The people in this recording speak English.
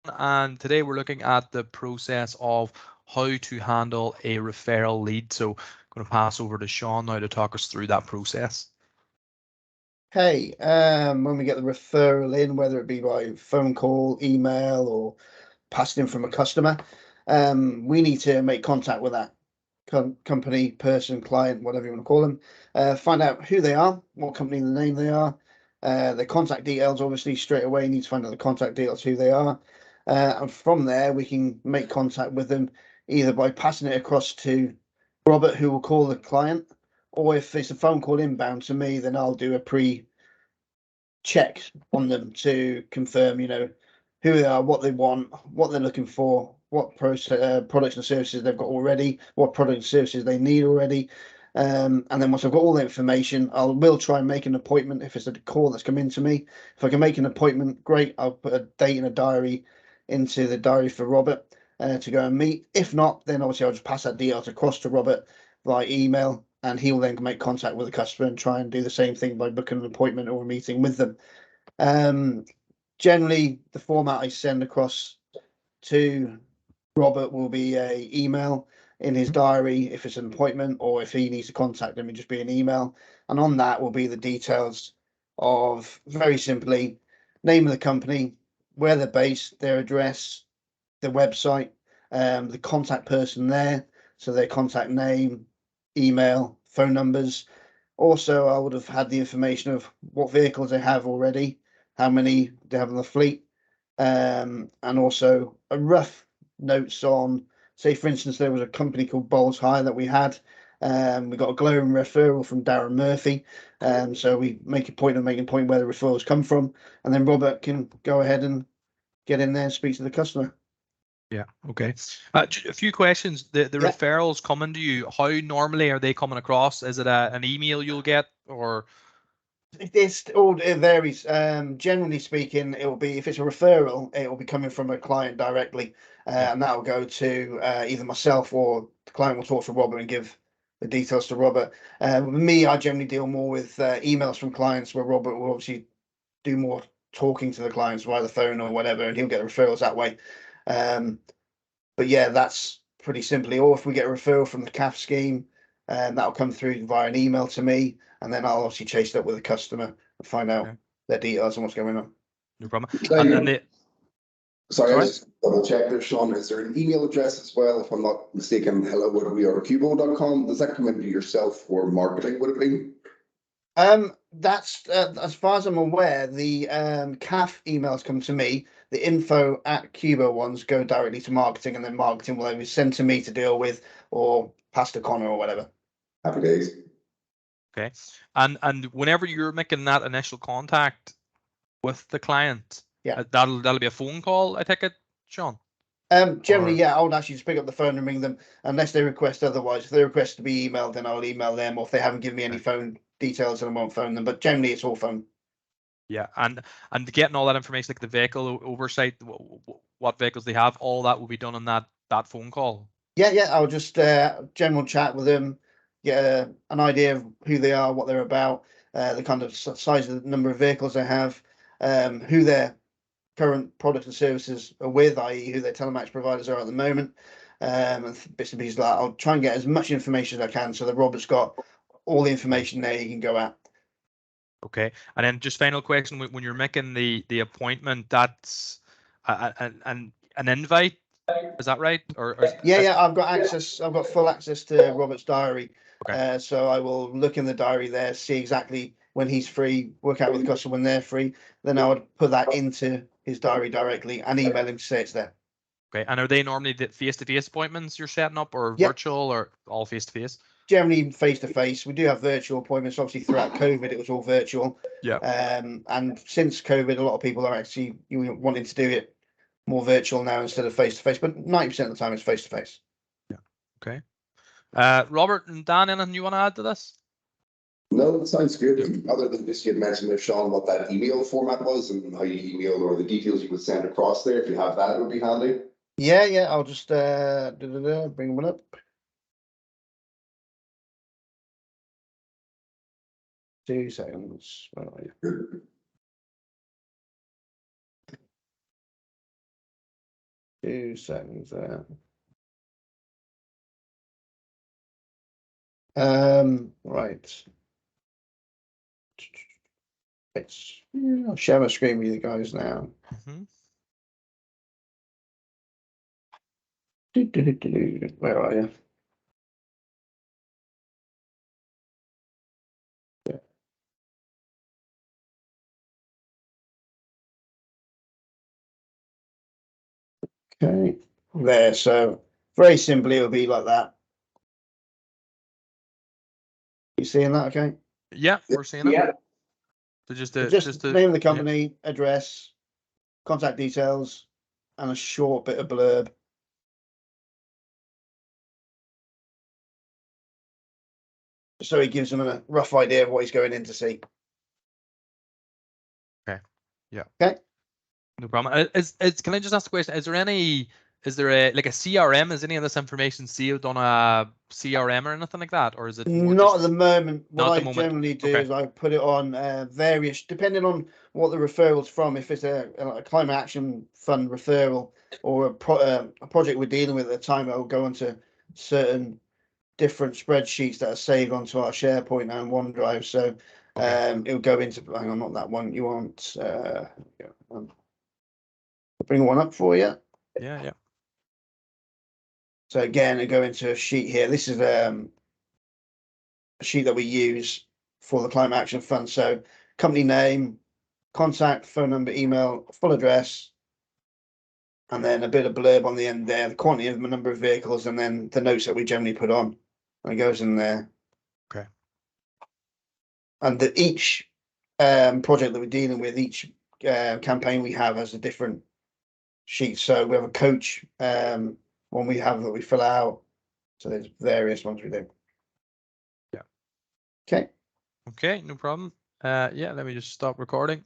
and today we're looking at the process of how to handle a referral lead. So I'm going to pass over to Sean now to talk us through that process. Hey, when we get the referral in, whether it be by phone call, email, or passed in from a customer, we need to make contact with that company, person, client, whatever you want to call them, find out who they are, what company, the name they are, their contact details, obviously straight away need to find out the contact details, who they are. And from there, we can make contact with them either by passing it across to Robert, who will call the client, or if it's a phone call inbound to me, then I'll do a check on them to confirm, who they are, what they want, what they're looking for, what process, products and services they've got already, what products and services they need already. And then once I've got all the information, will try and make an appointment if it's a call that's come in to me. If I can make an appointment, great. I'll put a date in a diary into the diary for Robert to go and meet. If not, then obviously I'll just pass that details across to Robert via email, and he will then make contact with the customer and try and do the same thing by booking an appointment or a meeting with them. Generally, the format I send across to Robert will be a email in his diary if it's an appointment, or if he needs to contact them, it'll just be an email. And on that will be the details of, very simply, name of the company, where they're based, their address, the website, the contact person there, so their contact name, email, phone numbers. Also, I would have had the information of what vehicles they have already, how many they have in the fleet, and also a rough notes on, say, for instance, there was a company called Bowles Hire that we had. We got a glowing referral from Darren Murphy. So we make a point of making a point where the referrals come from, and then Robert can go ahead and get in there and speak to the customer. Yeah. Okay. A few questions. The Yeah. referrals coming to you, how normally are they coming across? Is it an email you'll get, or? It varies. Generally speaking, it will be, if it's a referral, it will be coming from a client directly, Yeah. and that will go to either myself, or the client will talk to Robert and give the details to Robert. With me, I generally deal more with emails from clients, where Robert will obviously do more talking to the clients via the phone or whatever, and he'll get referrals that way. But yeah, that's pretty simply. Or if we get a referral from the CAF scheme, that'll come through via an email to me, and then I'll obviously chase it up with the customer and find out Okay. their details and what's going on. No problem. Sorry, And the sorry, I sorry. just double check there, Sean. Is there an email address as well? If I'm not mistaken, hello@wearecubo.com. Does that come into yourself or marketing, would it be? That's as far as I'm aware, the CAF emails come to me. The info at Cubo ones go directly to marketing, and then marketing will either send to me to deal with, or pass to Connor or whatever. Happy days. Okay. And whenever you're making that initial contact with the client, Yeah. that'll be a phone call, I take it, Sean? Generally, Or yeah, I would actually just pick up the phone and ring them unless they request otherwise. If they request to be emailed, then I'll email them, or if they haven't given me any okay. phone details, then I won't phone them. But generally, it's all phone. Yeah, and getting all that information, like the vehicle oversight, what vehicles they have, all that will be done on that phone call. Yeah, I'll just general chat with them, get an idea of who they are, what they're about, the kind of size of the number of vehicles they have, who their current products and services are with, i.e., who their telematics providers are at the moment, and bits and pieces like that. I'll try and get as much information as I can, so that Robert's got all the information there he can go at. Okay, and then just final question: when you're making the appointment, that's an invite, is that right? Or Yeah, I've got access. I've got full access to Robert's diary. okay, So I will look in the diary there, see exactly when he's free, work out with the customer when they're free. Then I would put that into his diary directly and email him to say it's there. okay. And are they normally the face-to-face appointments you're setting up, or Yep. virtual, or all face-to-face? Generally face to face. We do have virtual appointments. Obviously, throughout COVID, it was all virtual. Yeah. And since COVID, a lot of people are actually wanting to do it more virtual now instead of face to face. But 90% of the time, it's face to face. Yeah. Okay. Robert and Dan, anything you want to add to this? No, that sounds good. Other than just you had mentioned there, Sean, what that email format was and how you email or the details you would send across there. If you have that, it would be handy. Yeah. I'll just bring one up. 2 seconds. Where are you? 2 seconds there. Right. I'll share my screen with you guys now. Mhm. Where are you? Okay, there. So very simply, it'll be like that. You seeing that? Okay. Yeah, we're seeing it. Yeah. So just So the just the name of the company, address, contact details, and a short bit of blurb. So he gives them a rough idea of what he's going in to see. Okay. Yeah. Okay. No problem. Can I just ask a question? Is there a like a CRM? Is any of this information saved on a CRM or anything like that, or is it more Not just at the moment. not What at I the moment? generally do Okay. is I put it on various, depending on what the referral's from. If it's a climate action fund referral or a project we're dealing with at the time, I'll go onto certain different spreadsheets that are saved onto our SharePoint and OneDrive. So Okay. it'll go into, hang on, not that one. You want, I'll bring one up for you. Yeah. Yeah. So again, I go into a sheet here. This is a sheet that we use for the climate action fund. So company name, contact, phone number, email, full address, and then a bit of blurb on the end there, the quantity of the number of vehicles, and then the notes that we generally put on. And it goes in there. Okay. And each project that we're dealing with, each campaign we have has a different sheet. So we have a coach one we have that we fill out. So there's various ones we do. Yeah. Okay. Okay. No problem. Yeah. Let me just stop recording.